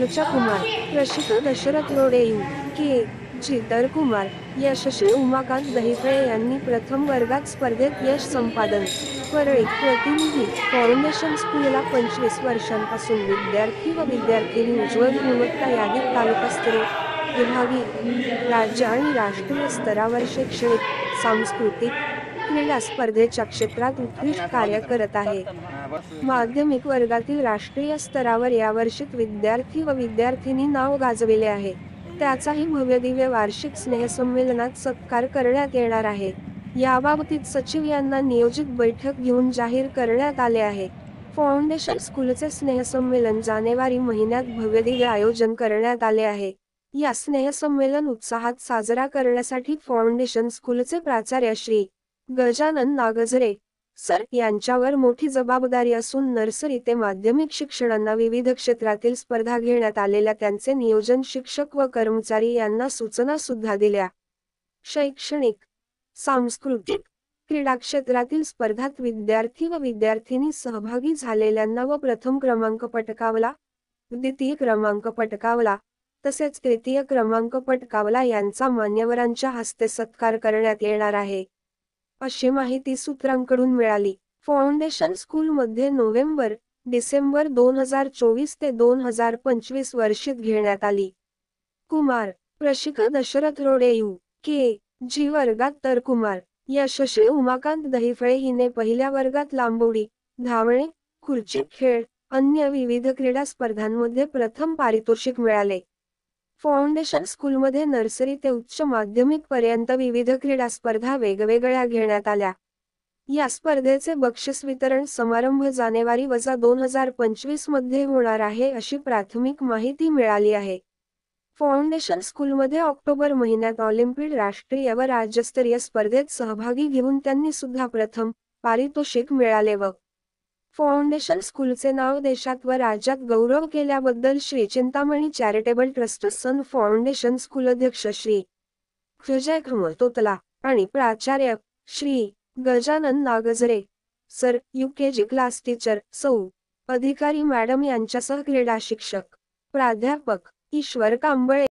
स्कूलच्या कुमार प्रशिक्षक दशरथ रोडे यू के जितर कुमार यशस्वी उमाकांत दहिफळे यांनी प्रथम वर्गात स्पर्धेत यश संपादन. परळी प्रतिनिधी फाउंडेशन स्कूलला 25 वर्षांपासून विद्यार्थी व विद्यार्थिनी उज्ज्वल गुणवत्ता यादीत तालुकास्तरीय, विभागीय, राज्य आणि राष्ट्रीय स्तरावर शैक्षणिक, सांस्कृतिक, क्रीडा स्पर्धेच्या क्षेत्रात उत्कृष्ट कार्य करत आहे. माध्यमिक वर्गातील राष्ट्रीय स्तरावर यावर्षी विद्यार्थी व विद्यार्थिनी नाव गाजविले आहे. त्याचाही भव्यदिव्य वार्षिक स्नेहसंमेलनात सत्कार करण्यात येणार आहे. याबाबतीत सचिव यांना नियोजित बैठक घेऊन जाहीर करण्यात आले आहे. फाउंडेशन स्कूलचे स्नेहसंमेलन जानेवारी महिन्यात भव्यदिव्य आयोजन करण्यात आले आहे. या स्नेहसंमेलन उत्साहात साजरा करण्यासाठी फाउंडेशन स्कूलचे प्राचार्य श्री. गजानन नागझरे सर यांच्यावर मोठी जबाबदारी असून नर्सरी ते माध्यमिक शिक्षणांना विविध क्षेत्रातील स्पर्धा घेण्यात आलेल्या त्यांचे नियोजन शिक्षक व कर्मचारी यांना सूचना सुद्धा दिल्या. शैक्षणिक, सांस्कृतिक, क्रीडा क्षेत्रातील स्पर्धात विद्यार्थी व विद्यार्थिनी सहभागी झालेल्यांना व प्रथम क्रमांक पटकावला, द्वितीय क्रमांक पटकावला, तसेच तृतीय क्रमांक पटकावला यांचा मान्यवरांच्या हस्ते सत्कार करण्यात येणार आहे, अशी माहिती सूत्रांकडून मिळाली. फाउंडेशन स्कूलमध्ये नोव्हेंबर, डिसेंबर 2024 ते 2025 वर्षीत घेण्यात आली. कुमार प्रशिक्षक दशरथ रोडे यू के जी वर्गात तर कुमार यशस्वी उमाकांत दहिफळे हिने पहिल्या वर्गात लांबउडी, धावणे, खुर्ची खेळ, अन्य विविध क्रीडा स्पर्धांमध्ये प्रथम पारितोषिक मिळाले. फाउंडेशन स्कूलमध्ये नर्सरी ते उच्च माध्यमिक पर्यंत विविध क्रीडा स्पर्धा वेगवेगळ्या घेण्यात आल्या. या स्पर्धेचे बक्षीस वितरण समारंभ जानेवारी-2025 मध्ये होणार आहे अशी प्राथमिक माहिती मिळाली आहे. फाउंडेशन स्कूलमध्ये ऑक्टोबर महिन्यात ऑलिम्पिड राष्ट्रीय व राज्यस्तरीय स्पर्धेत सहभागी घेऊन त्यांनी सुद्धा प्रथम पारितोषिक मिळाले व फाउंडेशन स्कूलचे नाव देशात व राज्यात गौरव केल्याबद्दल Shri Chintamani charitable trust sun foundation school अध्यक्ष श्री. जयकुमार तोतला आणि प्राचार्य Shri. Gajanan Nagzare sir, UKG class teacher सौ. अधिकारी मॅडम यांच्यासह क्रीडा शिक्षक, प्राध्यापक ईश्वर कांबळे